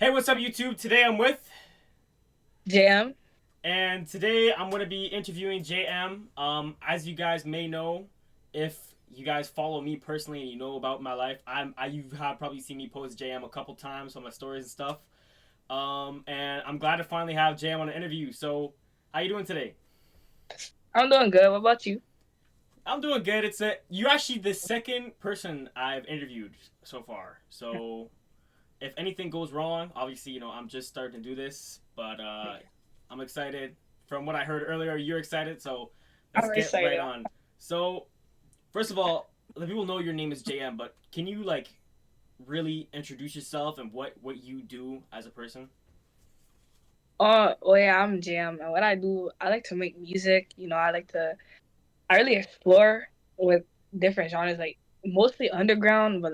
Hey, what's up, YouTube? Today I'm with, Jam. and today I'm going to be interviewing JM. As you guys may know, if you guys follow me personally and you know about my life, you have probably seen me post JM a couple times on my stories and stuff. And I'm glad to finally have JM on an interview. So, how you doing today? I'm doing good. What about you? I'm doing good. You're actually the second person I've interviewed so far. So, if anything goes wrong, obviously, I'm just starting to do this, but I'm excited. From what I heard earlier, you're excited, so let's I'm get right excited. on. So, first of all, the people know your name is JM, but can you really introduce yourself and what you do as a person? Oh yeah, I'm Jam, and what I do, I like to make music. I really explore with different genres, like mostly underground, but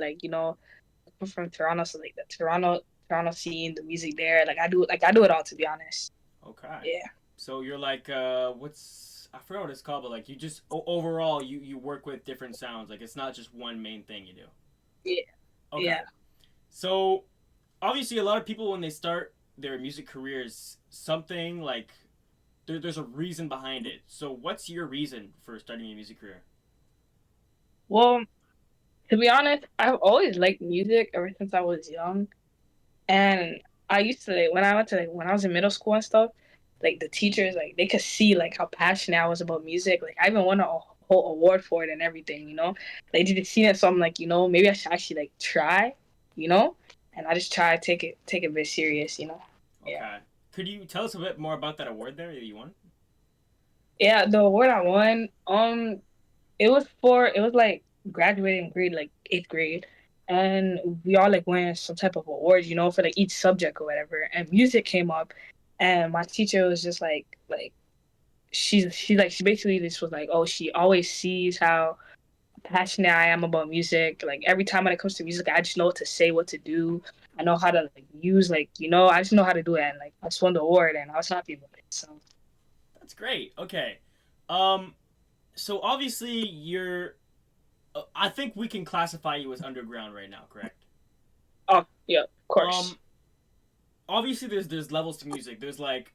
I'm from Toronto, so like the Toronto scene, the music there, like I do it all, to be honest. Okay. Yeah, So you're what's I forgot what it's called, but like you just overall you work with different sounds. Like it's not just one main thing you do. yeah, Okay. yeah. So obviously a lot of people when they start their music careers something there's a reason behind it. So what's your reason for starting your music career? Well, to be honest, I've always liked music ever since I was young. And I used to like, when I went to like when I was in middle school and stuff, like the teachers like they could see like how passionate I was about music. Like I even won a whole award for it and everything. They just seen it, so I'm like, maybe I should actually like try, you know? And I just try to take it a bit serious. Yeah. Okay, could you tell us a bit more about that award there that you won? Yeah, the award I won, it was like graduating grade, like eighth grade. And we all like won some type of awards, for like each subject or whatever. And music came up, and my teacher was just like she basically just was like, oh, she always sees how passionate I am about music. Like every time when it comes to music, I just know what to say, what to do. I know how to like use I just know how to do it. And like I just won the award, and I was happy with it. So That's great. Okay. um so obviously you're I think we can classify you as underground right now, correct? oh yeah, of course. um Obviously there's levels to music. There's like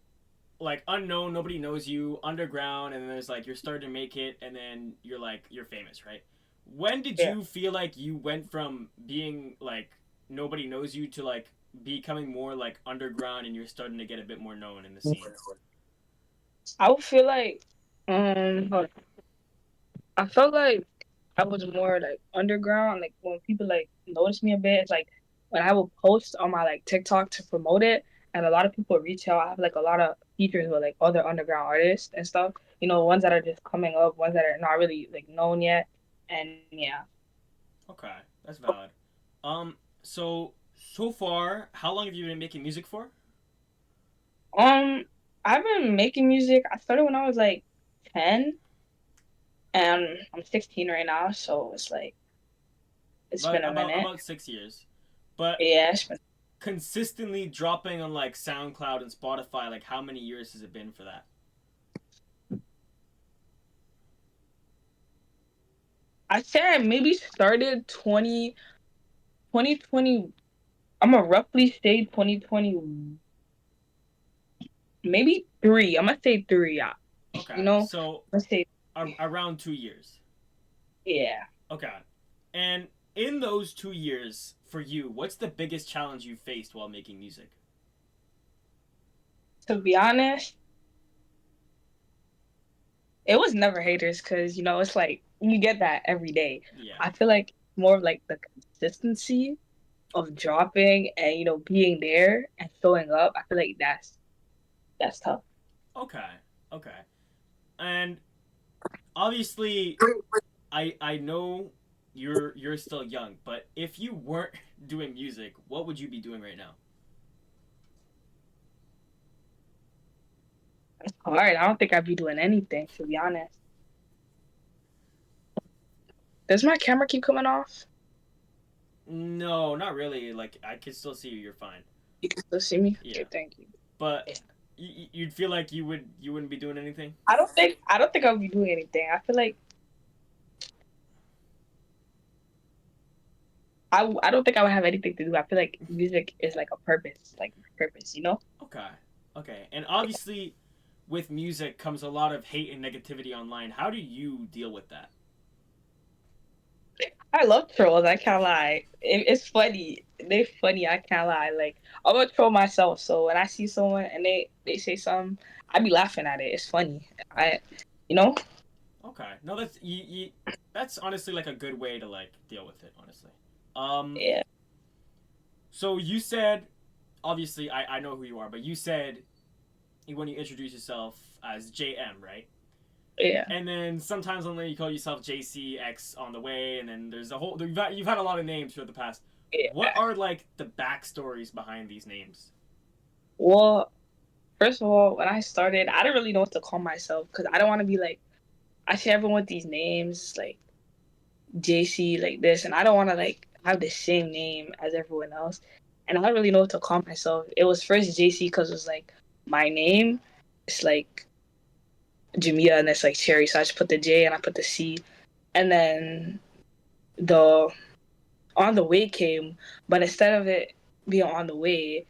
unknown, nobody knows you, underground, and then there's like you're starting to make it, and then you're famous, right? When did Yeah. you feel like you went from being like nobody knows you to becoming more like underground and you're starting to get a bit more known in the scene? I would feel like hold on. I felt like I was more like underground. Like when people like notice me a bit, it's like when I will post on my like TikTok to promote it, and a lot of people reach out. I have like a lot of features with like other underground artists and stuff. Ones that are just coming up, ones that are not really like known yet. And yeah, Okay, that's valid. So far, how long have you been making music for? um, I've been making music. I started when I was like 10, and I'm 16 right now. So it's like it's About been a about minute. about 6 years, but Yeah, it's been. consistently dropping on like SoundCloud and Spotify. Like, how many years has it been for that? I say I maybe started 2020. I'm gonna roughly say 2020, maybe three. I'm gonna say three. Yeah, you Okay, know, so let's say around 2 years. yeah. Okay. And in those 2 years, for you, what's the biggest challenge you faced while making music? To be honest, it was never haters because it's like you get that every day. Yeah. I feel like more of like the consistency of dropping and being there and showing up. I feel like that's tough. Okay. Okay. And obviously, I know you're still young, but if you weren't doing music, what would you be doing right now? It's hard. I don't think I'd be doing anything, to be honest. Does my camera keep coming off? No, not really. Like I can still see you. You're fine. You can still see me? Yeah. Okay, thank you. But you'd feel like you wouldn't be doing anything. I don't think I'll be doing anything. I don't think I would have anything to do. I feel like music is like a purpose, like my purpose, you know? Okay. Okay. And obviously, with music comes a lot of hate and negativity online. How do you deal with that? I love trolls. I can't lie. It's funny. They're funny. I can't lie. Like I'm a troll myself. So when I see someone and they say something, I be laughing at it. It's funny. You know. Okay. No, that's honestly like a good way to like deal with it. Honestly. Um. Yeah. So you said, obviously, I know who you are, but you said when you introduce yourself as JM, right? Yeah. And then sometimes on there you call yourself JCX on the way, and then there's a whole you've had a lot of names for the past. Yeah. What are like the backstories behind these names? Well, first of all, when I started, I didn't really know what to call myself because I don't want to be like I see everyone with these names like JC like this, and I don't want to like have the same name as everyone else. And I don't really know what to call myself. It was first JC because it was like my name. It's like Jamia and it's like Cherry. So I just put the J and I put the C. And then the on the way came, but instead of it being on the way,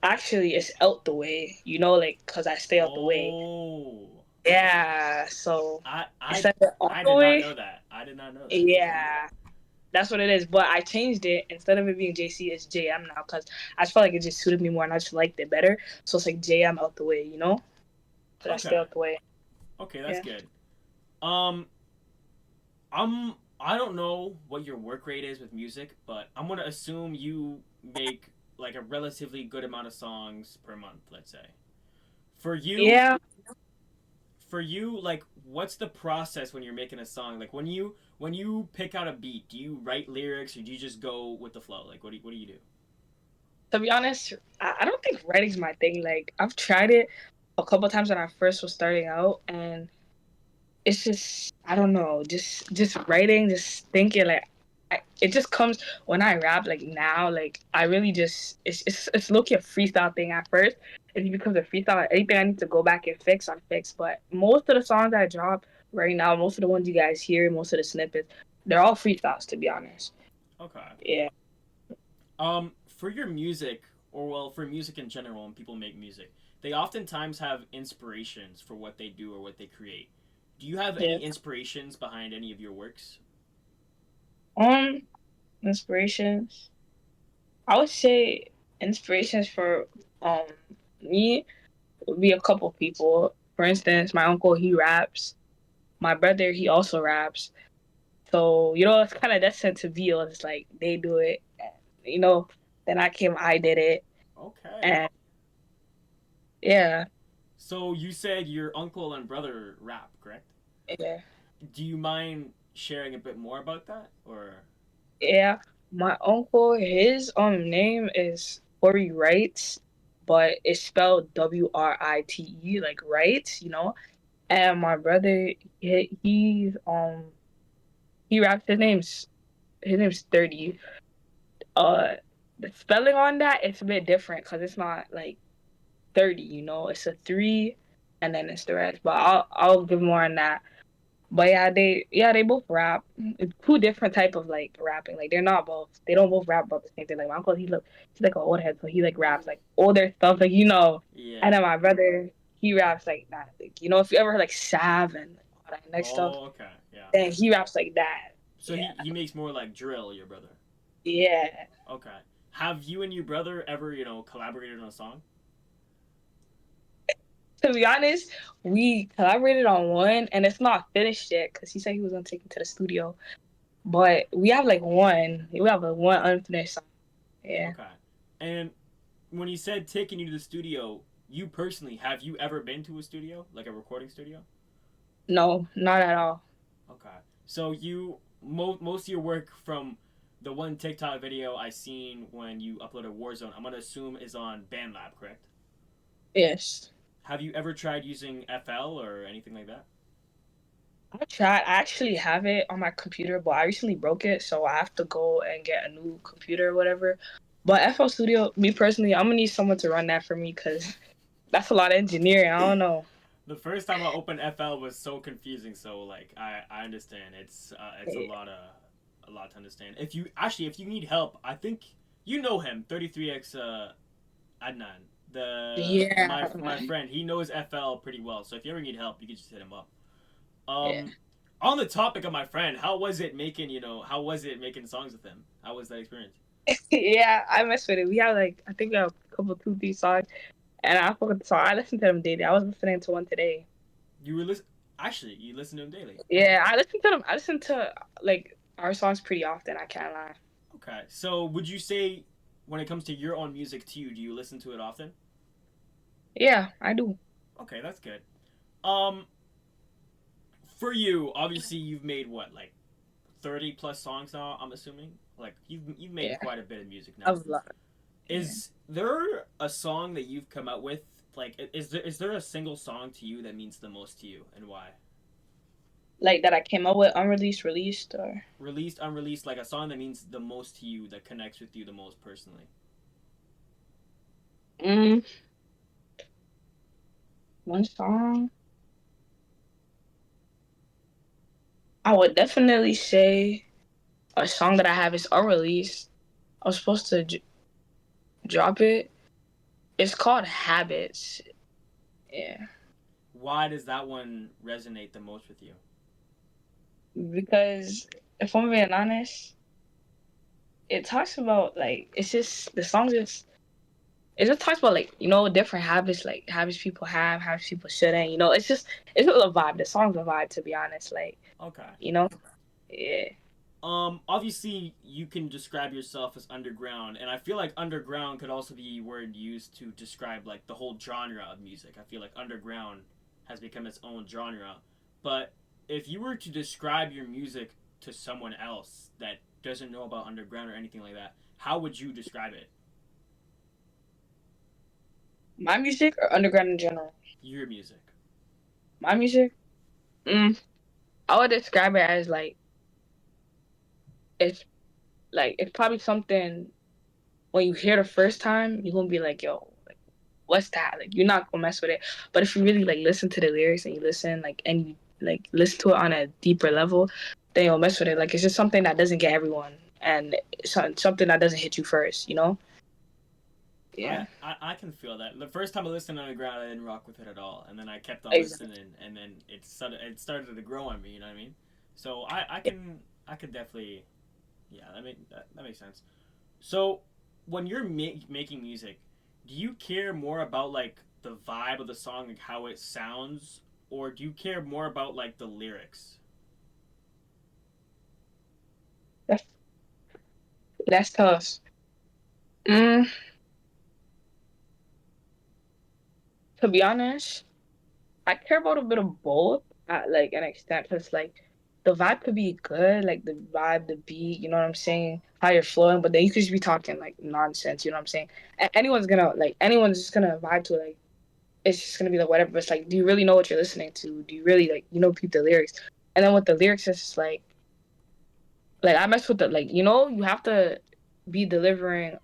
actually it's out the way, you know, like because I stay out the way. Oh, Yeah. So I I instead of on I the did not way, know that. I did not know that. Okay. yeah. That's what it is. But I changed it. Instead of it being JC, it's JM now because I just felt like it just suited me more and I just liked it better. So it's like JM out the way, you know? So I stay Okay. out the way. Okay, that's Yeah. good. Um, I don't know what your work rate is with music, but I'm gonna assume you make like a relatively good amount of songs per month, let's say. For you, Yeah. like what's the process when you're making a song? Like when you pick out a beat, do you write lyrics or do you just go with the flow? Like what do you do? To be honest, I don't think writing's my thing. Like I've tried it a couple times when I first was starting out and it's just I don't know, just writing, just thinking like it just comes when I rap like now like I really just it's look a freestyle thing at first. It becomes a freestyle. Anything I need to go back and fix, I fix. But most of the songs I drop right now, most of the ones you guys hear, most of the snippets, they're all freestyles to be honest. Okay. Yeah. For your music, or well, for music in general, when people make music, they oftentimes have inspirations for what they do or what they create. Do you have Yeah. any inspirations behind any of your works? Um, inspirations. I would say inspirations for um me would be a couple people. For instance, my uncle he raps. My brother he also raps. So you know it's kind of destined to be. It's like they do it, and, you know. Then I did it, Okay. and yeah, So you said your uncle and brother rap, correct? yeah, Do you mind sharing a bit more about that, or? yeah. My uncle his name is Corey Wright, but it's spelled Write like Wright, you know. And my brother he raps his name's 30. Uh, the spelling on that it's a bit different because it's not like 30. You know, it's a three, and then it's the rest. But I'll give more on that. But yeah they both rap. It's two different type of like rapping. Like they don't both rap about the same thing. Like my uncle he's like an old head, so he like raps like older stuff like you know. And Yeah. then my brother he raps like that. Like you know if you ever heard like Sav and all that next stuff, Oh, okay. Yeah. then he raps like that. So he Yeah, he makes more like drill, your brother. yeah. Okay. Have you and your brother ever, collaborated on a song? To be honest, we collaborated on one, and it's not finished yet because he said he was gonna take it to the studio. But we have like one. We have a one unfinished song. Yeah. Okay. And when you said taking you to the studio, you personally, have you ever been to a studio, like a recording studio? No, not at all. Okay. So most of your work from the one TikTok video I seen when you uploaded Warzone, I'm gonna assume is on BandLab, correct? Yes. Have you ever tried using FL or anything like that? I tried. I actually have it on my computer, but I recently broke it, so I have to go and get a new computer or whatever. But FL Studio, me personally, I'm gonna need someone to run that for me because that's a lot of engineering. I don't know. The first time I opened FL was so confusing. So like I understand it's a lot of a lot to understand. If you need help, I think you know him, 33x Adnan, Yeah, my friend. He knows FL pretty well. So if you ever need help, you can just hit him up. yeah. Um, on the topic of my friend, how was it making how was it making songs with him? How was that experience? Yeah, I mess with it. We have like I think we have a couple two, three songs, and I forgot the song. I listen to them daily. I was listening to one today. You were listen Actually, you listen to him daily. Yeah, I listen to them. I listen to like our songs pretty often. I can't lie. Okay, so would you say when it comes to your own music too, do you listen to it often? Yeah, I do. Okay, that's good. Um, for you, obviously you've made what, like 30 plus songs now, I'm assuming? Like you've made Yeah, quite a bit of music now. I've lot. Yeah, Is there a song that you've come out with, like is there a single song to you that means the most to you, and why? like that I came up with unreleased, released, or Released, unreleased, like a song that means the most to you, that connects with you the most personally. mm, one song. I would definitely say a song that I have is unreleased. I was supposed to drop it. It's called Habits. Yeah, Why does that one resonate the most with you? because if I'm being honest, it talks about like it's just the song just it just talks about like different habits like habits people have, habits people shouldn't. It's a vibe. The song's a vibe to be honest. Like Okay. you know, yeah, Obviously you can describe yourself as underground, and I feel like underground could also be a word used to describe like the whole genre of music. I feel like underground has become its own genre. But if you were to describe your music to someone else that doesn't know about underground or anything like that, how would you describe it? my music or underground in general. Your music. My music, mm, I would describe it as it's it's probably something when you hear the first time you're gonna be like, yo, like what's that? Like you're not gonna mess with it. But if you really like listen to the lyrics and you listen and you like listen to it on a deeper level, then you'll mess with it. Like it's just something that doesn't get everyone and something that doesn't hit you first, you know? I, Yeah. I, I can feel that. The first time I listened to Underground, I didn't rock with it at all, and then I kept on Exactly. listening, and then it started to grow on me. You know what I mean? So I could definitely, yeah, that makes sense. So when you're making music, do you care more about like the vibe of the song, like how it sounds, or do you care more about like the lyrics? That's that's tough. Mm, to be honest, I care about a bit of both at like an extent because like the vibe could be good, like the vibe, the beat, you know what I'm saying, how you're flowing, but then you could just be talking like nonsense, you know what I'm saying? Anyone's just gonna vibe to it, like it's just gonna be like whatever. But it's like, do you really know what you're listening to? Do you really like peep the lyrics? And then with the lyrics, it's just like I mess with the like you have to be delivering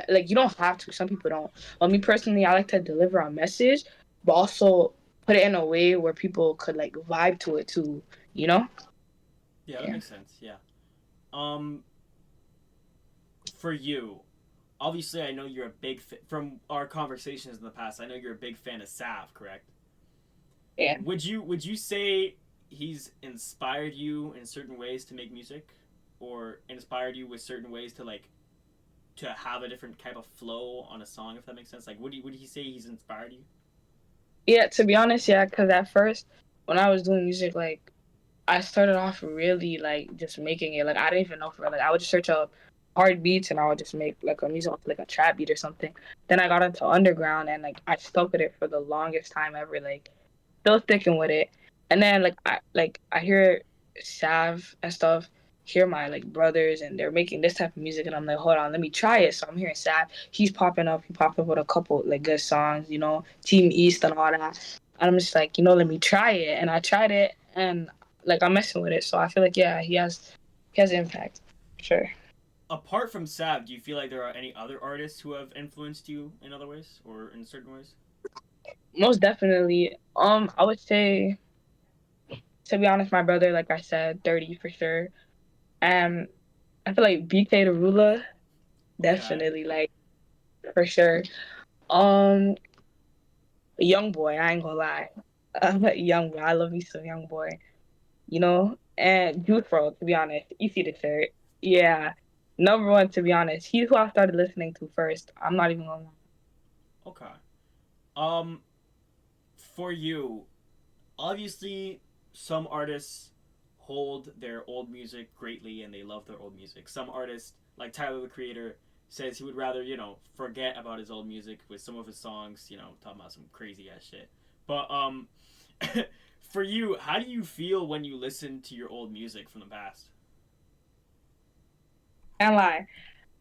like you don't have to. Some people don't. But me personally, I like to deliver a message, but also put it in a way where people could like vibe to it too. You know? Yeah, that Yeah. makes sense. Yeah. Um, for you, obviously, I know you're a from our conversations in the past. I know you're a big fan of Sav, correct? Yeah. Would you say he's inspired you in certain ways to make music, or inspired you with certain ways to like to have a different type of flow on a song? If that makes sense, like would he say he's inspired you? Yeah. To be honest, yeah. Because at first, when I was doing music, like I started off really like just making it. Like I didn't even know for like I would just search up hard beats and I would just make like a music off like a trap beat or something. Then I got into underground and like I stuck with it for the longest time ever. Like still sticking with it. And then I hear Sav and stuff, hear my like brothers and they're making this type of music and I'm like, hold on, let me try it. So I'm hearing Sav. He's popping up. He popped up with a couple like good songs, Team East and all that. And I'm just like, let me try it. And I tried it and like I'm messing with it. So I feel like yeah, he has impact. Sure. Apart from Sav, do you feel like there are any other artists who have influenced you in other ways or in certain ways? Most definitely. I would say to be honest, my brother, like I said, 30 for sure. Um, I feel like BK the Ruler, Okay. definitely, like, for sure. Um, Young Boy, I ain't gonna lie. Young Boy, I love me some Young Boy. And Jufro, to be honest, easy to say. Yeah, number one, to be honest. He's who I started listening to first. I'm not even gonna lie. Okay. Um, for you, obviously, some artists hold their old music greatly and they love their old music. Some artists, like Tyler the Creator, says he would rather, forget about his old music with some of his songs, talking about some crazy ass shit. But for you, how do you feel when you listen to your old music from the past? Can't lie.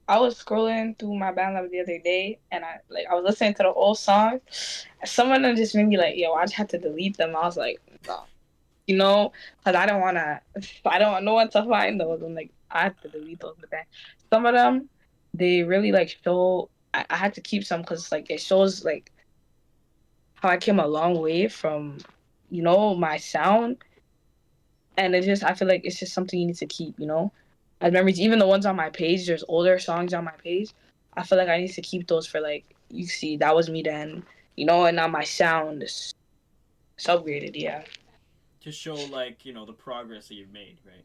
I was scrolling through my band the other day, and I was listening to the old songs. Some of them just made me like, yo, I just had to delete them. I was like, no, because I don't wanna, I don't want no one to find those. I'm like, I had to delete those. But then some of them, they really like show. I had to keep some because like it shows like how I came a long way from, my sound, and I feel like it's just something you need to keep. As memories, even the ones on my page, there's older songs on my page. I feel like I need to keep those for like you see that was me then, and now my sound is upgraded. Yeah, of To show, like, the progress that you've made, right?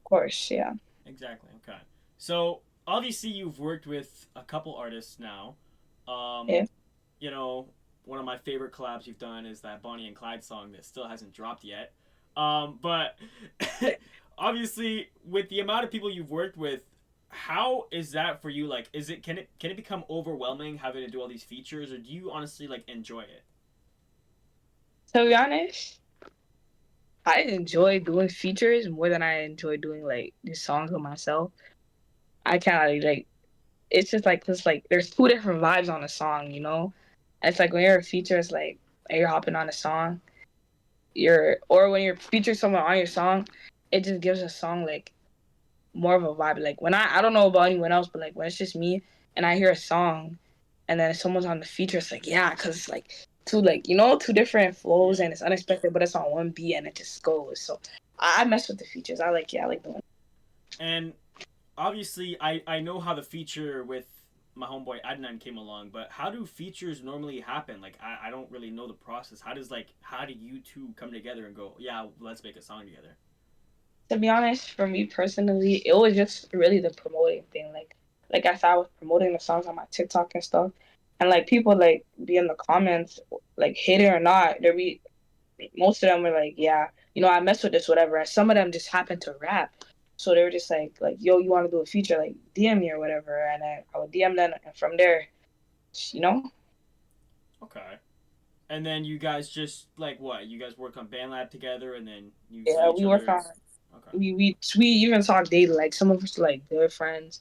course. Yeah, Exactly. Okay. So obviously you've worked with a couple artists now. Um, yeah. you know, one of my favorite collabs you've done is that Bonnie and Clyde song that still hasn't dropped yet. But obviously, with the amount of people you've worked with, how is that for you? Like, can it become overwhelming having to do all these features, or do you honestly like enjoy it? To be honest, I enjoy doing features more than I enjoy doing like these songs with myself. I kind of like it's just like cause like there's two different vibes on a song. It's like when you're a feature, it's like you're hopping on a song. Or when you're featuring someone on your song, it just gives a song like more of a vibe. Like when I don't know about anyone else, but like when it's just me and I hear a song and then someone's on the feature, it's like yeah, cause it's like two different flows Yeah. and it's unexpected, but it's on one beat and it just goes. So I mess with the features. I like doing. And obviously, I know how the feature with my homeboy Adnan came along, but how do features normally happen? Like, I don't really know the process. How do you two come together and go, yeah, let's make a song together? To be honest, for me personally, it was just really the promoting thing. Like I said, I was promoting the songs on my TikTok and stuff, and like people like be in the comments, like hate it or not, there be most of them were like, yeah, I mess with this, whatever. And some of them just happened to rap. So they were just like, yo, you want to do a feature? Like, DM me or whatever. And then I would DM them. And from there, you know, Okay. And then you guys just like what? You guys work on BandLab together, and then you see yeah, each we work on, other's. Okay. we even talk daily. Like, some of us are like good friends.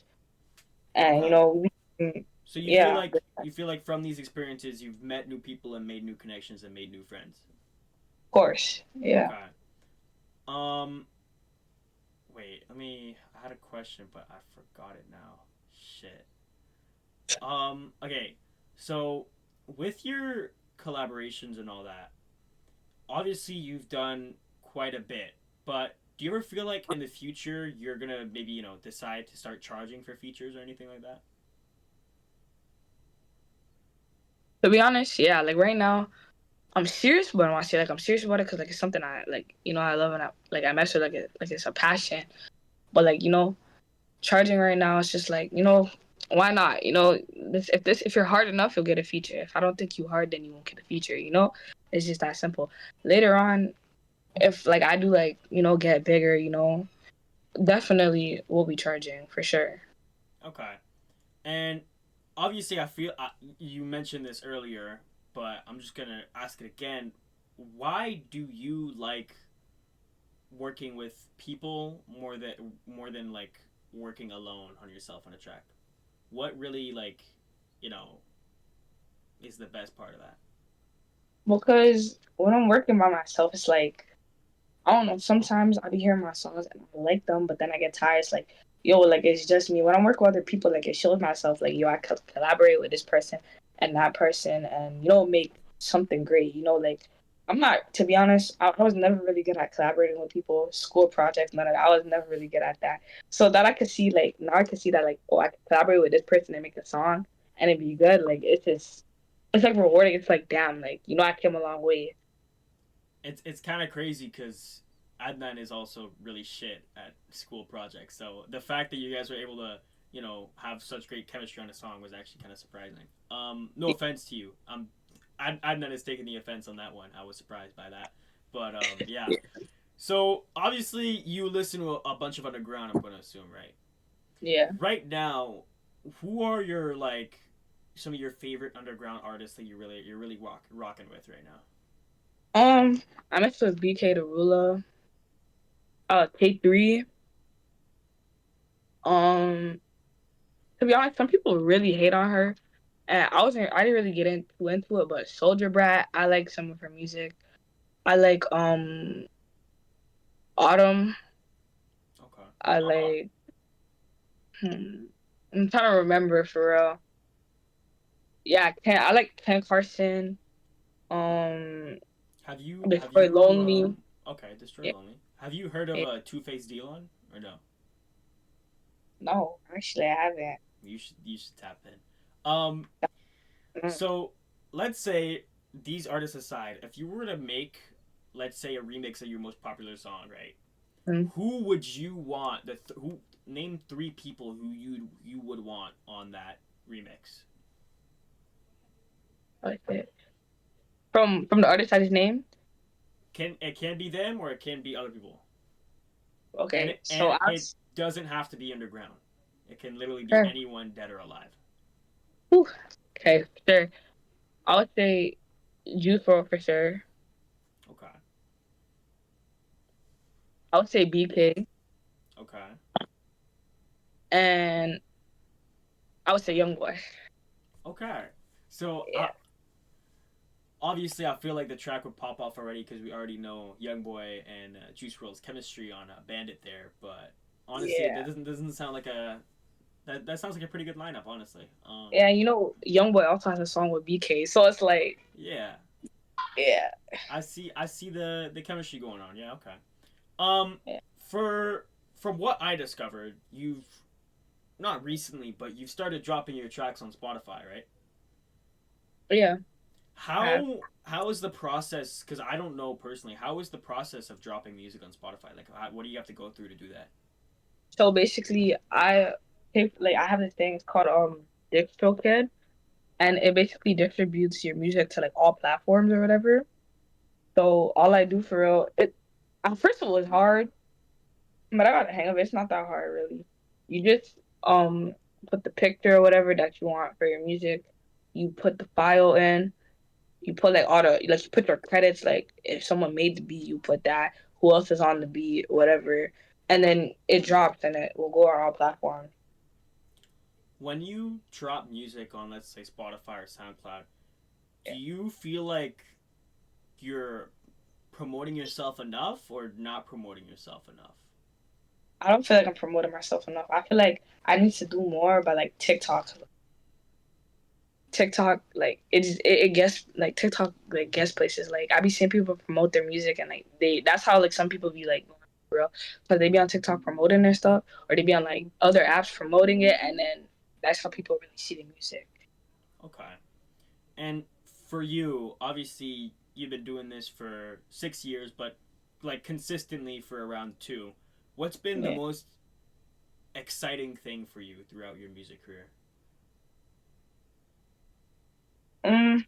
And, Okay. So yeah, of you feel like from these experiences you've met new people and made new connections and made new friends. course. Yeah. Okay. Um. Wait. I had a question, but I forgot it now. Shit. Okay. So, with your collaborations and all that, obviously you've done quite a bit, but do you ever feel like in the future you're gonna maybe, decide to start charging for features or anything like that? To be honest, yeah, like right now, I'm serious, but when I say like I'm serious about it, because like it's something I like, I love and I mess with like it's a passion. But like charging right now, it's just like why not? If you're hard enough, you'll get a feature. If I don't think you hard, then you won't get a feature. It's just that simple. Later on, if like I do like get bigger, definitely we'll be charging for sure. Okay. And obviously, you mentioned this earlier, but I'm just gonna ask it again. Why do you like working with people more than like working alone on yourself on a track? What really you know is the best part of that? Because when I'm working by myself, it's like I don't know. Sometimes I be hearing my songs and I like them, but then I get tired. It's like, yo, like it's just me. When I'm working with other people, like it shows myself, like yo, I could collaborate with this person and that person, and make something great. Like I'm not, to be honest, I was never really good at collaborating with people, school projects, none of that. I was never really good at that. So that I could see, like, now I could see that, like, oh, I could collaborate with this person and make a song and it'd be good. Like, it's just, it's like rewarding. It's like, damn, like, I came a long way. It's kind of crazy because Adnan is also really shit at school projects. So the fact that you guys were able to, have such great chemistry on a song was actually kind of surprising. No offense to you. Adnan is taking the offense on that one. I was surprised by that, but yeah. So obviously you listen to a bunch of underground. I'm going to assume, right? Yeah. Right now, who are your like some of your favorite underground artists that you're really rocking with right now? I messed with BK the Ruler, Take Three. Um, to be honest, some people really hate on her. And I didn't really get into it, but Soldier Brat, I like some of her music. I like Autumn. Okay. I like I'm trying to remember for real. Yeah, I like Ken Carson. Um, Have you have Destroy you Lonely. okay, Destroy Yeah, Lonely. Have you heard of yeah. a Two Face Delon or no? No, actually, I haven't. You should tap in. Um Mm, so let's say these artists aside, if you were to make let's say a remix of your most popular song, right? mm, Who would you want who name three people who you would want on that remix? what is it? From the artist I just named. Can be them or it can be other people. And Okay, it, so and it doesn't have to be underground. It can literally be sure. anyone dead or alive. Whew. Okay, sure. I would say Juice WRLD for sure. Okay. I would say BK, Okay. and I would say Young Boy. Okay. So Yeah, obviously, I feel like the track would pop off already because we already know Young Boy and Juice WRLD's chemistry on Bandit there. But honestly, that yeah, doesn't sound like that sounds like a pretty good lineup. Honestly. yeah. Young Boy also has a song with BK, so it's like, Yeah. yeah, I see the chemistry going on. Yeah. Okay. Um. yeah, For from what I discovered, you've not recently, but you've started dropping your tracks on Spotify, right? yeah. I have. How is the process? Because I don't know personally. How is the process of dropping music on Spotify? Like, what do you have to go through to do that? So basically, I have this thing. It's called DistroKid, and it basically distributes your music to like all platforms or whatever. So all I do for real, it at first it was hard, but I got the hang of it. It's not that hard really. You just put the picture or whatever that you want for your music. You put the file in. You put like all the like you put your credits. Like if someone made the beat, you put that. Who else is on the beat, whatever, and then it drops and it will go on all platforms. When you drop music on, let's say, Spotify or SoundCloud, do Yeah. you feel like you're promoting yourself enough or not promoting yourself enough? I don't feel like I'm promoting myself enough. I feel like I need to do more by like TikTok. TikTok, like it gets like TikTok like gets places. Like I be seeing people promote their music and like that's how like some people be like real because they be on TikTok promoting their stuff or they be on like other apps promoting it and then that's how people really see the music. Okay. And for you, obviously, you've been doing this for 6 years, but like consistently for around two. What's been the Yeah. most exciting thing for you throughout your music career? Mm,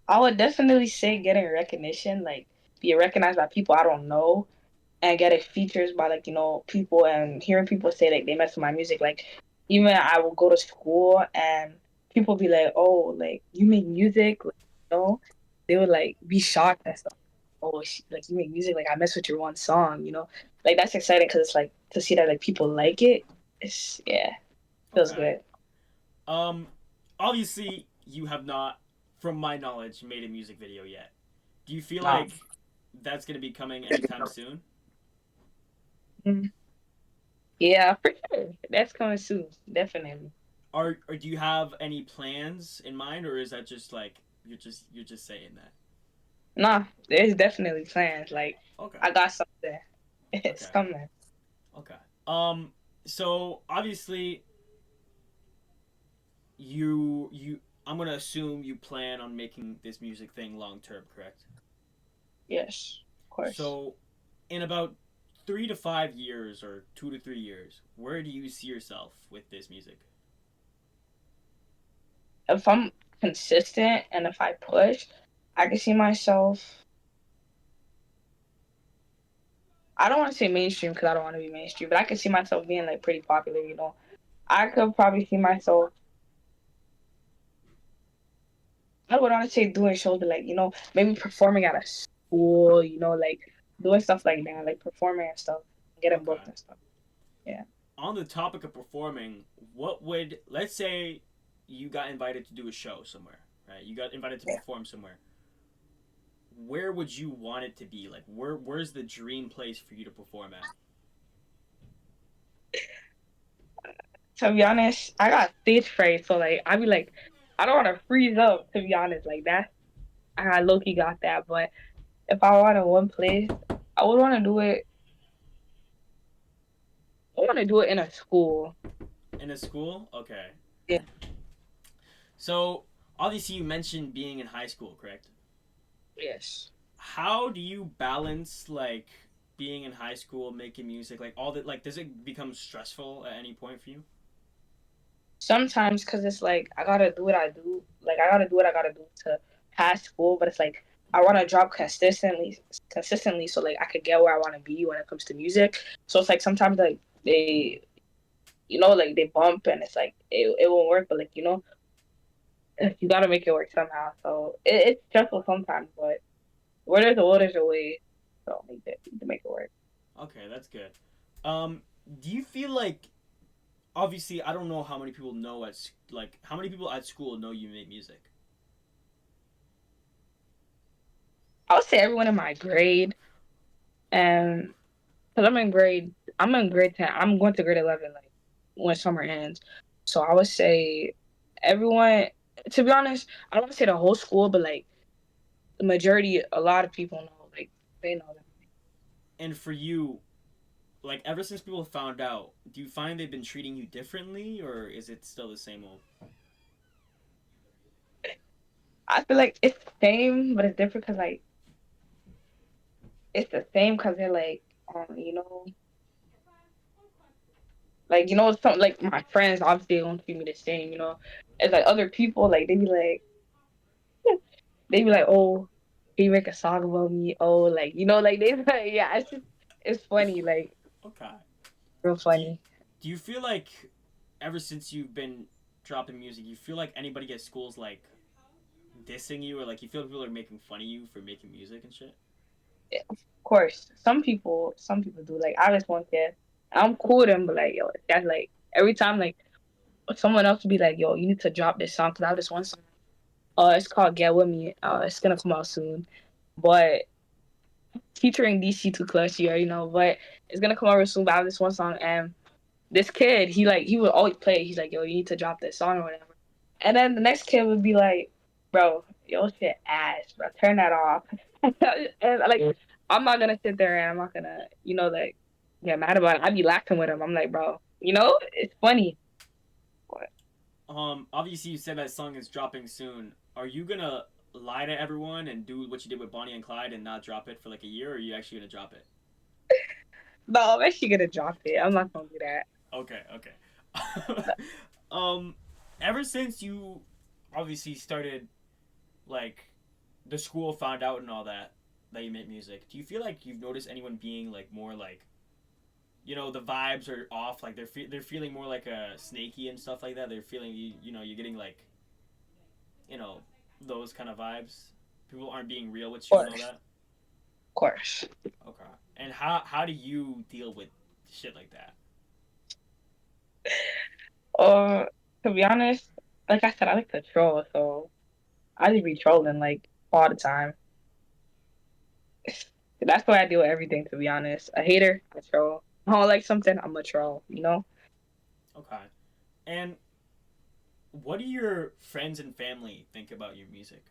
I would definitely say getting recognition, like be recognized by people I don't know and getting features by like people and hearing people say like they mess with my music. Like even I will go to school and people be like, "Oh, like you make music," like, they would like be shocked and stuff. Oh, like you make music, like I mess with your one song, like that's exciting because it's like to see that like people like it. It's yeah, feels Okay. good. Um, obviously, you have not, from my knowledge, made a music video yet. Do you feel Nah. like that's going to be coming anytime soon? Mm. Yeah, for sure. That's coming soon, definitely. Or do you have any plans in mind, or is that just like you're just saying that? Nah, there's definitely plans. Like Okay. I got something. It's Okay. coming. Okay. Um. So obviously, you. I'm gonna assume you plan on making this music thing long term, correct? Yes, of course. So, in about 3 to 5 years or 2 to 3 years, where do you see yourself with this music? If I'm consistent and if I push, I can see myself. I don't want to say mainstream because I don't want to be mainstream, but I can see myself being like pretty popular. I could probably see myself. I would want to say doing shows, but like maybe performing at a school. Like doing stuff like that, like performing and stuff, getting Okay. booked and stuff. Yeah. On the topic of performing, what would let's say you got invited to do a show somewhere, right? You got invited to Yeah. perform somewhere. Where would you want it to be? Like where's the dream place for you to perform at? To be honest, I got stage fright, so like I be like, I don't want to freeze up. To be honest, like that, I low key got that. But if I want in one place, I would want to do it. I want to do it in a school. In a school? Okay. Yeah. So obviously you mentioned being in high school, correct? Yes. How do you balance like being in high school, making music, like all that? Like, does it become stressful at any point for you? Sometimes, cause it's like I gotta do what I do. Like I gotta do what I gotta do to pass school. But it's like I want to drop consistently, so like I could get where I want to be when it comes to music. So it's like sometimes like like they bump and it's like it won't work. But like you gotta make it work somehow. So it's stressful sometimes, but where there's a will, there's a way. So need to make it work. Okay, that's good. Um, do you feel like obviously I don't know how many people know like how many people at school know you make music? I would say everyone in my grade, and because I'm in grade 10. I'm going to grade 11 like when summer ends. So I would say everyone. To be honest, I don't want to say the whole school, but like the majority, a lot of people know. Like they know them. And for you, like ever since people found out, do you find they've been treating you differently, or is it still the same old? I feel like it's the same, but it's different because like it's the same because they're like like some like my friends obviously don't treat me the same. It's like other people like they be like, oh, can you make a song about me? Oh, like like they like yeah, it's funny, like Okay. real Do you, funny. do you feel like ever since you've been dropping music, you feel like anybody at school's like dissing you, or like you feel people are making fun of you for making music and shit? Yeah, of course, some people do. Like I just want that. I'm cool with them, but like yo, that's like every time like someone else would be like, yo, you need to drop this song because I have this one song. It's called Get With Me. It's gonna come out soon, but featuring DC2 Clutch, you already know. But it's gonna come out real soon. But I have this one song, and this kid, he would always play it. He's like, yo, you need to drop this song or whatever. And then the next kid would be like, bro, yo shit ass, bro. Turn that off. And like I'm not gonna sit there and I'm not gonna, like get mad about it. I'd be laughing with him. I'm like, bro, it's funny. But Obviously you said that song is dropping soon. Are you gonna lie to everyone and do what you did with Bonnie and Clyde and not drop it for like a year, or are you actually gonna drop it? no, I'm actually gonna drop it. I'm not gonna do that. Okay, okay. um, ever since you obviously started like the school found out and all that you make music, do you feel like you've noticed anyone being like more like the vibes are off, like they're feeling more like a snaky and stuff like that. They're feeling you're getting like you know those kind of vibes. People aren't being real with Of you and all course, that. of course. Okay. And how do you deal with shit like that? Uh, to be honest, like I said, I like to troll, so I just be trolling like all the time. That's the way I deal with everything, to be honest. A hater, I troll. I don't like something, I'm a troll. Okay. And what do your friends and family think about your music?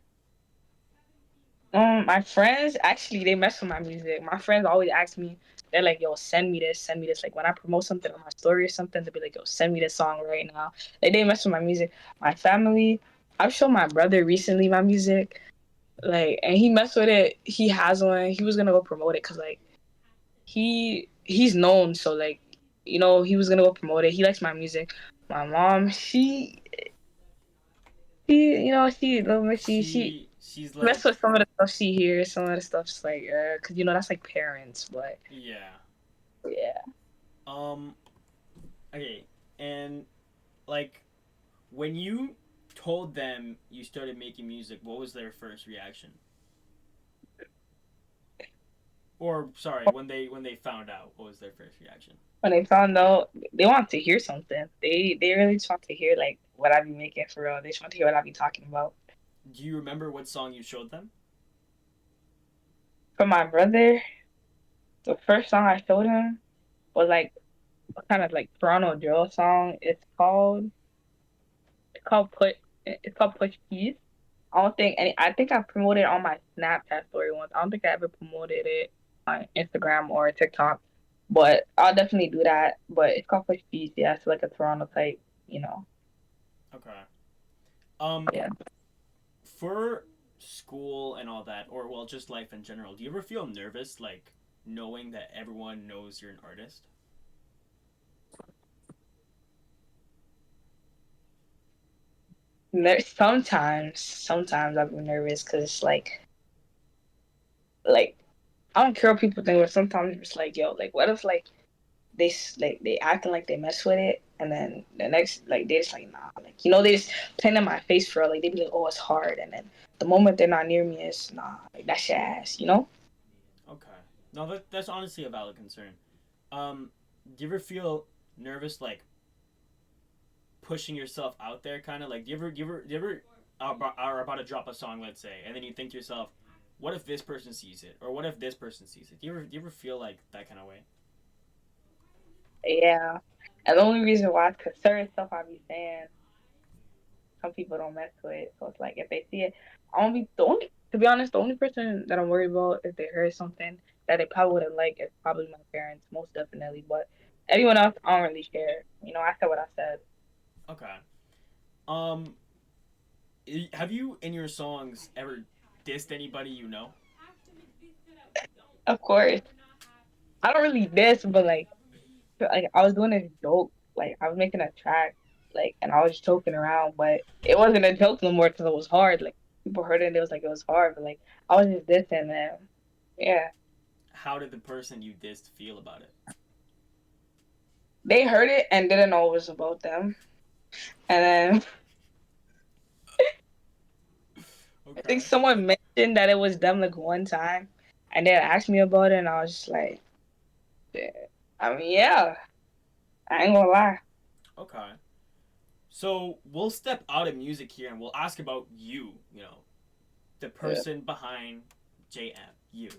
My friends actually they mess with my music. My friends always ask me, they're like, "Yo, send me this, send me this." Like when I promote something on my story or something, they'll be like, "Yo, send me this song right now." Like they mess with my music. My family, I've shown my brother recently my music, like, and he messed with it. He has one. He was gonna go promote it because like he's known, so like he was gonna go promote it. He likes my music. My mom, she she little Missy, she She's mess like, with some of the stuff she hears, some of the stuff's like, cause that's like parents, but yeah. yeah. Um. Okay. And like, when you told them you started making music, what was their first reaction? Or sorry, when they found out, what was their first reaction? When they found out, they want to hear something. They really just want to hear like what I be making for real. They just want to hear what I be talking about. Do you remember what song you showed them? For my brother, the first song I showed him was like a kind of like Toronto drill song. It's called Push Keys. I don't think any. I think I promoted it on my Snapchat story once. I don't think I ever promoted it on Instagram or TikTok, but I'll definitely do that. But it's called Push Keys. Yeah, it's like a Toronto type. You know. Okay. Um, Yeah. for school and all that, or well, just life in general, do you ever feel nervous, like knowing that everyone knows you're an artist? Sometimes I've been nervous because it's like I don't care what people think, but sometimes it's like, yo, like what if like they acting like they mess with it, and then the next like they just like nah, like they just playing in my face for real. Like they be like, oh, it's hard, and then the moment they're not near me, it's nah, like that's your ass. Okay. No, that's honestly a valid concern. Um, do you ever feel nervous, like pushing yourself out there, kind of like do you ever are about to drop a song, let's say, and then you think to yourself, what if this person sees it, or what if this person sees it? Do you ever feel like that kind of way? Yeah, and the only reason why is because certain stuff I be saying, some people don't mess with. So it's like if they see it, I don't be the only. To be honest, the only person that I'm worried about if they heard something that they probably wouldn't like is probably my parents, most definitely. But anyone else, I don't really care. I said what I said. Okay. Um, have you in your songs ever dissed anybody you know? Of course, I don't really diss, but like I was doing a joke. Like I was making a track, like, and I was joking around, but it wasn't a joke no more because it was hard. Like people heard it, and it was like it was hard, but like I was just dissing them. Yeah, How did the person you dissed feel about it? they heard it and didn't know it was about them. And then I think Okay. someone mentioned that it was them like one time, and they asked me about it, and I was just like, yeah. I mean, yeah, I ain't gonna lie. Okay. So we'll step out of music here and we'll ask about you. The Yeah. person behind JM. You.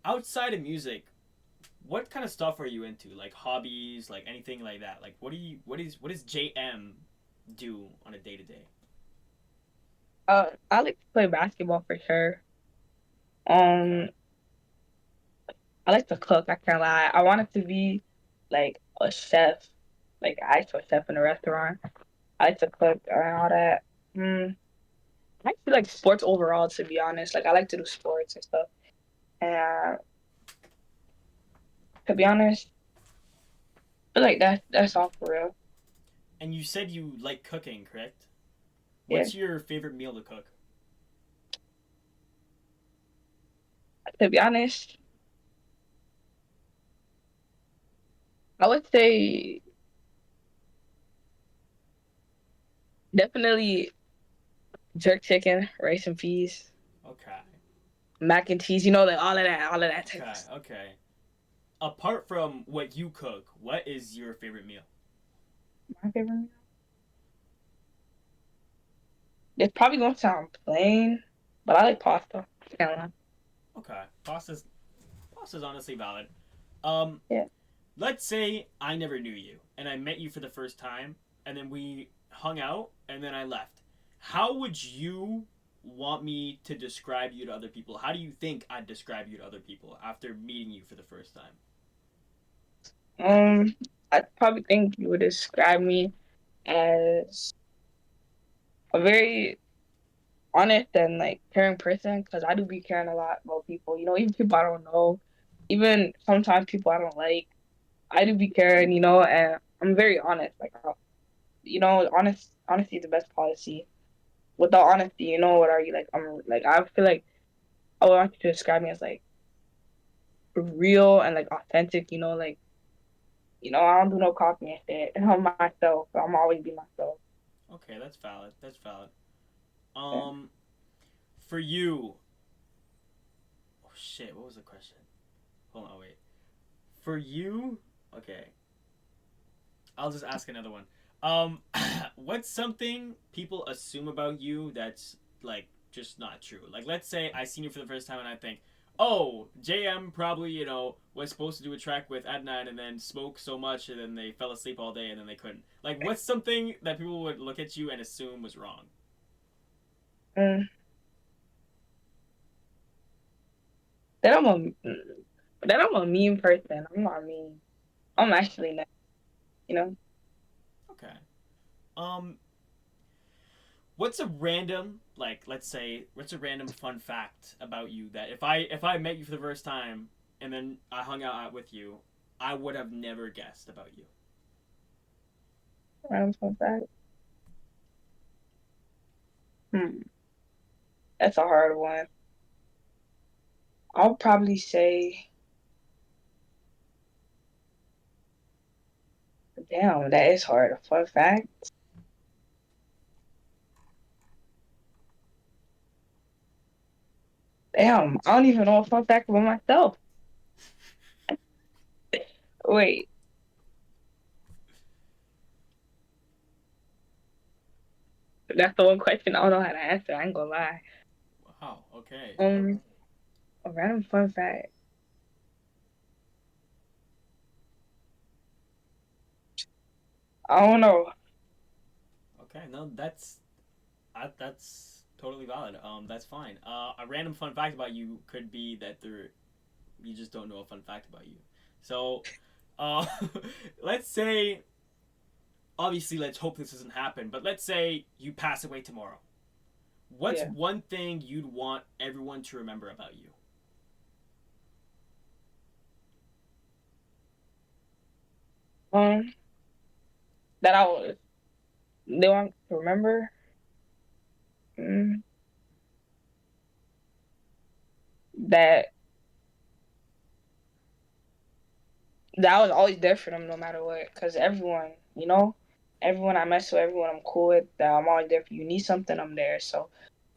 Outside of music, what kind of stuff are you into? Like hobbies, like anything like that. Like what does JM do on a day to day? I like to play basketball for sure. Okay. Um, I like to cook. I can't lie. I wanted to be like a chef, like an actual chef in a restaurant. I like to cook and all that. I actually like sports overall, to be honest. Like I like to do sports and stuff. And to be honest, I feel like that's all for real. And you said you like cooking, correct? Yeah. What's your favorite meal to cook? To be honest, I would say definitely jerk chicken, rice and peas, Okay. mac and cheese. Like all of that type of Okay. stuff. Okay. Apart from what you cook, what is your favorite meal? My favorite meal. It's probably gonna sound plain, but I like pasta. Can't lie. Okay. Pasta's honestly valid. Um, Yeah. let's say I never knew you and I met you for the first time and then we hung out and then I left. How would you want me to describe you to other people? How do you think I'd describe you to other people after meeting you for the first time? Um, I probably think you would describe me as a very honest and like caring person because I do be caring a lot about people. You know, even people I don't know, even sometimes people I don't like. I do be caring, and I'm very honest. Like, honesty is the best policy. Without honesty, what are you like? I'm like I feel like I would want you to describe me as like real and like authentic. I don't do no copy and shit. I'm myself. I'm always be myself. Okay, that's valid. That's valid. Yeah. Um, for you, oh shit, what was the question? Hold on, wait. For you, okay, I'll just ask another one. Um, what's something people assume about you that's like just not true? Like, let's say I seen you for the first time and I think, oh, JM probably was supposed to do a track with Adnan and then smoke so much and then they fell asleep all day and then they couldn't. Like, what's something that people would look at you and assume was wrong? Mm. Then I'm a then I'm a mean person. I'm not mean. I'm actually nice. You know. Okay. Um, what's a random like let's say what's a random fun fact about you that if I met you for the first time and then I hung out with you, I would have never guessed about you. Random fun fact. Hmm. That's a hard one. I'll probably say, damn, that is hard. A fun fact. Damn, I don't even know a fun fact about myself. Wait, that's the one question I don't know how to answer. I ain't gonna lie. Wow. Okay. Um, a random fun fact. I don't know. Okay. No, that's totally valid. That's fine. A random fun fact about you could be that you just don't know a fun fact about you. So, uh, let's say obviously let's hope this doesn't happen, but let's say you pass away tomorrow. What's Yeah. one thing you'd want everyone to remember about you? Um, that I was. They want to remember. Mm, that that I was always there for them no matter what. Cause everyone I mess with, everyone I'm cool with, that I'm always there for you. Need something, I'm there. So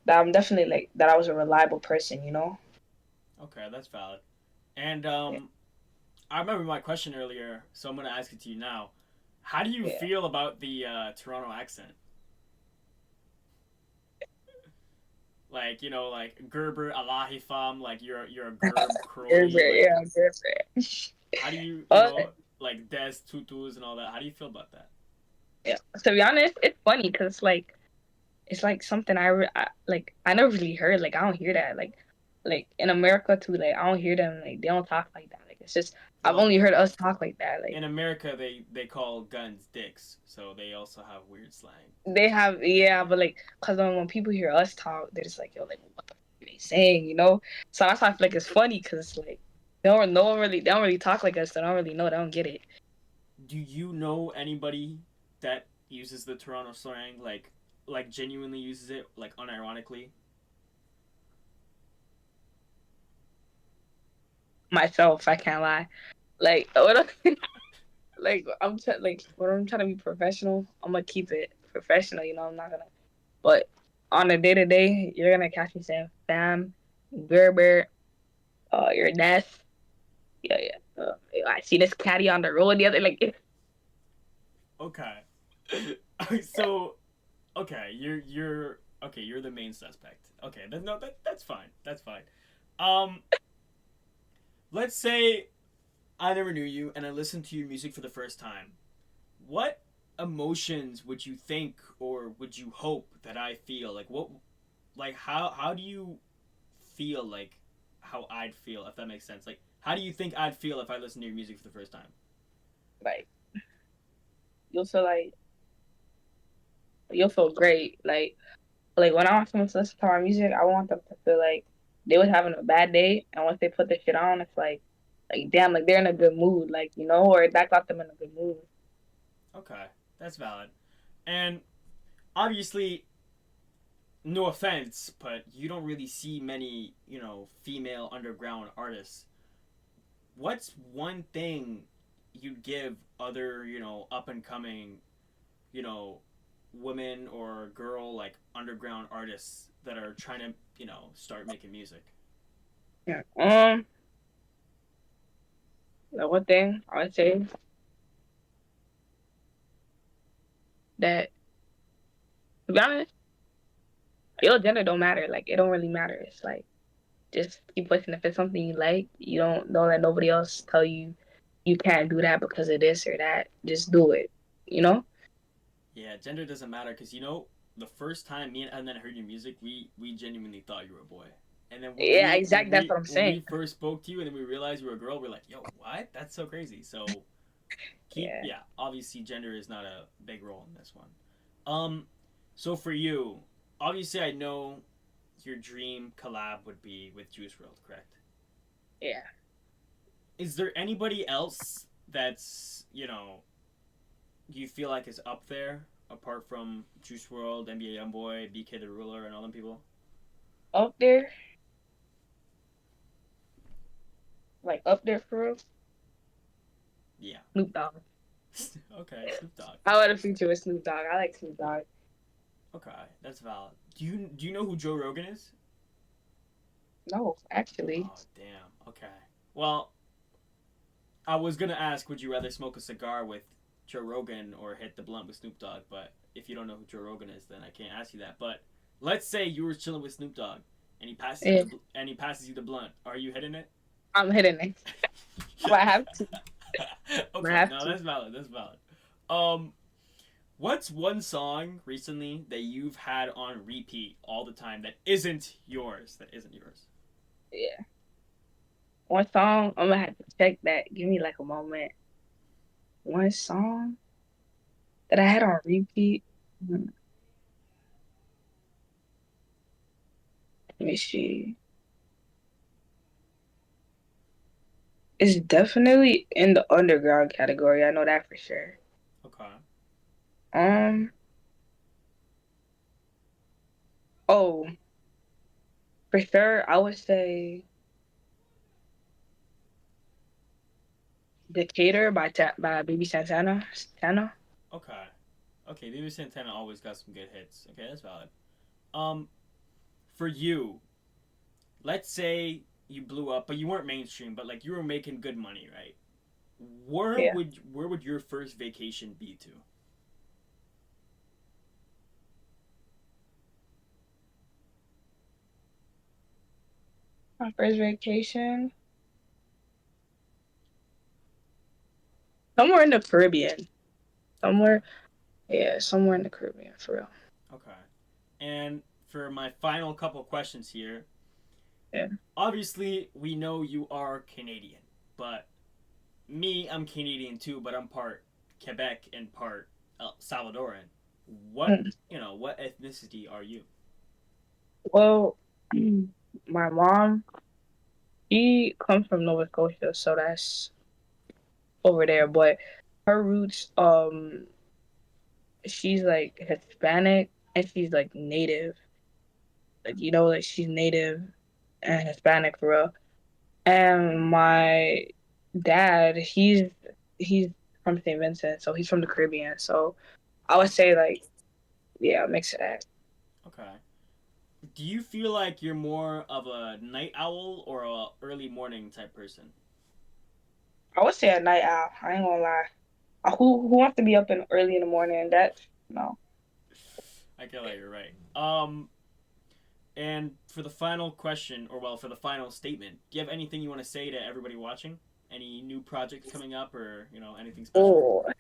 that I'm definitely like that. I was a reliable person. Okay, that's valid. And Yeah. I remember my question earlier, so I'm gonna ask it to you now. How do you Yeah. feel about the Toronto accent? Like like Gerber Alahi fam, like you're a Gerb Crowley. Gerber, Like yeah, Gerber. how do you Uh, like Des Tutus and all that? How do you feel about that? yeah. To be honest, it's funny because it's like something like I never really heard. Like I don't hear that. Like in America too. Like I don't hear them. Like they don't talk like that. Like it's just I've Well, only heard us talk like that. Like in America they call guns dicks, so they also have weird slang. they have, yeah, but like because when people hear us talk, they're just like, yo, like what the f- are they saying? So that's why I feel like it's funny because like they don't really talk like us. They don't really know. They don't get it. Do you know anybody that uses the Toronto slang like genuinely uses it like unironically? Myself, I can't lie. Like what? Like when I'm trying to be professional, I'm gonna keep it professional. I'm not gonna. But on a day to day, you're gonna catch me saying fam, Gerber, your desk. Yeah, yeah. I see this caddy on the road the other like. Okay. So okay, you're okay. You're the main suspect. Okay, no, that's fine. That's fine. Um, let's say I never knew you and I listened to your music for the first time. What emotions would you think or would you hope that I feel? Like like how do you feel like how I'd feel if that makes sense? Like how do you think I'd feel if I listened to your music for the first time? Like you'll feel like you'll feel great. Like when I want someone to listen to my music, I want them to feel like they was having a bad day, and once they put the shit on, it's like damn, like they're in a good mood, like or that got them in a good mood. Okay, that's valid. And obviously, no offense, but you don't really see many, female underground artists. What's one thing you'd give other, up and coming, you know, women or girl like underground artists that are trying to, start making music? Yeah. Like one thing I would say that to be honest, your gender don't matter. Like it don't really matter. It's like just keep pushing. If it's something you like, you don't let nobody else tell you you can't do that because of this or that. Just do it. You know? Yeah, gender doesn't matter because the first time me and Edna heard your music, we genuinely thought you were a boy. And then when Yeah, we when exactly. That's we what I'm when we saying. first spoke to you, and then we realized you were a girl, we're like, "Yo, what? That's so crazy." So Yeah, yeah, obviously gender is not a big role in this one. Um, so for you, obviously I know your dream collab would be with Juice World, correct? yeah. Is there anybody else that's you feel like is up there apart from Juice World, NBA YoungBoy, BK the Ruler, and all them people? Up there, like up there for real. Yeah. Snoop Dogg. Okay, Snoop Dogg. I want a feature with Snoop Dogg. I like Snoop Dogg. Okay, that's valid. Do you know who Joe Rogan is? No, actually. Oh damn. Okay. Well, I was gonna ask, would you rather smoke a cigar with Joe Rogan or hit the blunt with Snoop Dogg? But if you don't know who Joe Rogan is, then I can't ask you that. But let's say you were chilling with Snoop Dogg, and Yeah, he passes you the blunt. Are you hitting it? I'm hitting it. But I have to. I Okay, have no, to. that's valid. That's valid. Um, what's one song recently that you've had on repeat all the time that isn't yours? That isn't yours. Yeah. One song, I'm gonna have to check that. Give me like a moment. One song that I had on repeat. Hmm, Let me see. It's definitely in the underground category. I know that for sure. Okay. Um. Oh, for sure, I would say "Decatur" by Baby Santana. Santana. Okay. Okay. Baby Santana always got some good hits. Okay, that's valid. Um, for you, let's say you blew up, but you weren't mainstream, but like you were making good money, right? Yeah. Where would your first vacation be to? My first vacation, somewhere in the Caribbean. Okay. Somewhere, yeah, somewhere in the Caribbean for real. Okay. And for my final couple questions here, Yeah. obviously we know you are Canadian, but me, I'm Canadian too, but I'm part Quebec and part Salvadoran. What Mm. what ethnicity are you? Well, my mom, she comes from Nova Scotia, so that's over there. But her roots, she's like Hispanic and she's like native. Like like she's native and Hispanic for real. And my dad, he's from St. Vincent, so he's from the Caribbean. So I would Okay. say like yeah, a mix of that. Okay. Do you feel like you're more of a night owl or a early morning type person? I would say a night owl. I ain't gonna lie. Who wants to be up in early in the morning? That no. I feel like you're right. And for the final question, or well, for the final statement, do you have anything you want to say to everybody watching? Any new projects coming up, or anything special? Oh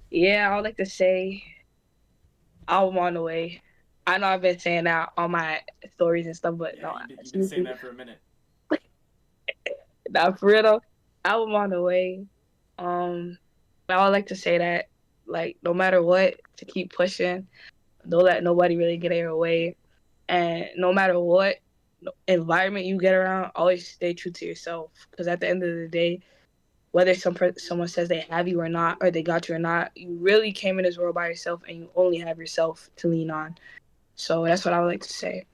yeah, I would like to say album on the way. I know I've been saying that on my stories and stuff, but Yeah, no, you've been saying seriously, that for a minute. not for real though. Album on the way. Um, but I would like to say that, like, no matter what, to keep pushing. Don't let nobody really get in your way, and no matter what environment you get around, always stay true to yourself. Because at the end of the day, whether someone says they have you or not, or they got you or not, you really came in this world by yourself, and you only have yourself to lean on. So that's what I would like to say,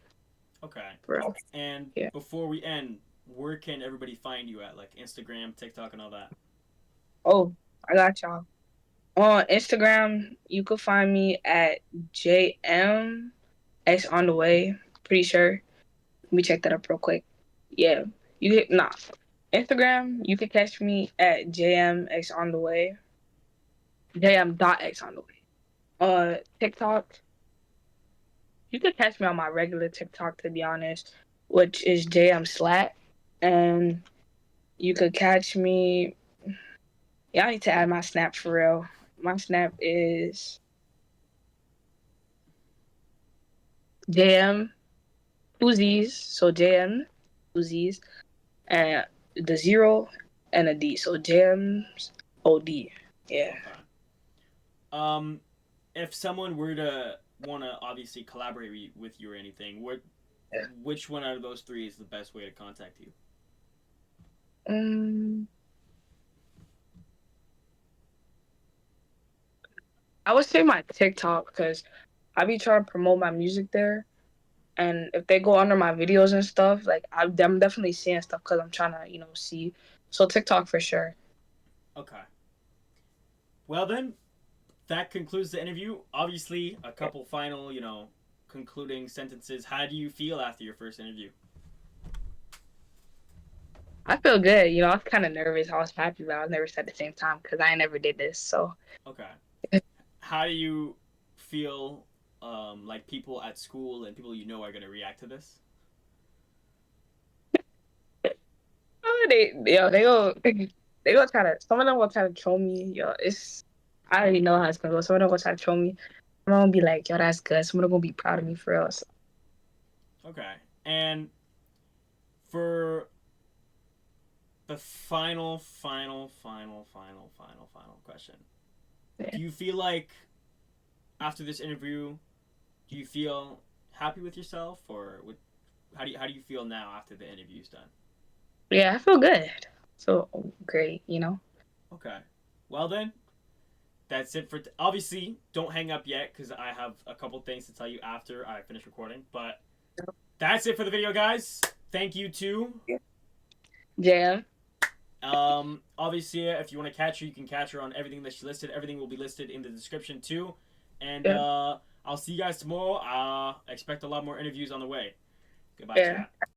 Okay. bro. And Yeah. before we end, where can everybody find you at? Like Instagram, TikTok, and all that. Oh, I got y'all. On Instagram, you could find me at Jmx on the way. Pretty sure. Let me check that up real quick. Yeah, nah. Instagram, you can catch me at Jmx on the way. Jm.x on the way. TikTok, you can catch me on my regular TikTok to be honest, which is Jm and you could catch me. Yeah, I need to add my Snap for real. My Snap is JM Uzis, so JM Uzis, and the zero and a D, so Jams OD. Yeah. Okay. Um, if someone were to want to obviously collaborate with you or anything, which one out of those three is the best way to contact you? Um, I would say my TikTok because I be trying to promote my music there, and if they go under my videos and stuff, like I'm definitely seeing stuff because I'm trying to see. So TikTok for sure. Okay. Well then, that concludes the interview. Obviously, a couple final, concluding sentences. How do you feel after your first interview? I feel good. I was kind of nervous. I was happy, but I was nervous at the same time because I never did this. So Okay. How do you feel like people at school and people you know are going to react to this? they go try to. Some of them will try to troll me. It's I already know how it's gonna go. Some of them will try to troll me. Some of them gonna be like, yo, that's good. Some of them gonna be proud of me for real. So, Okay. And for the final question, yeah. do you feel like after this interview, do you feel happy with yourself, or how do you feel now after the interview's done? Yeah, I feel good. So great. Okay. Well then, that's it for obviously don't hang up yet because I have a couple things to tell you after I finish recording. But that's it for the video, guys. Thank you too. Jam. Obviously, if you want to catch her, you can catch her on everything that she listed. Everything will be listed in the description too. And Yeah. I'll see you guys tomorrow. Expect a lot more interviews on the way. Goodbye, Yeah. chat.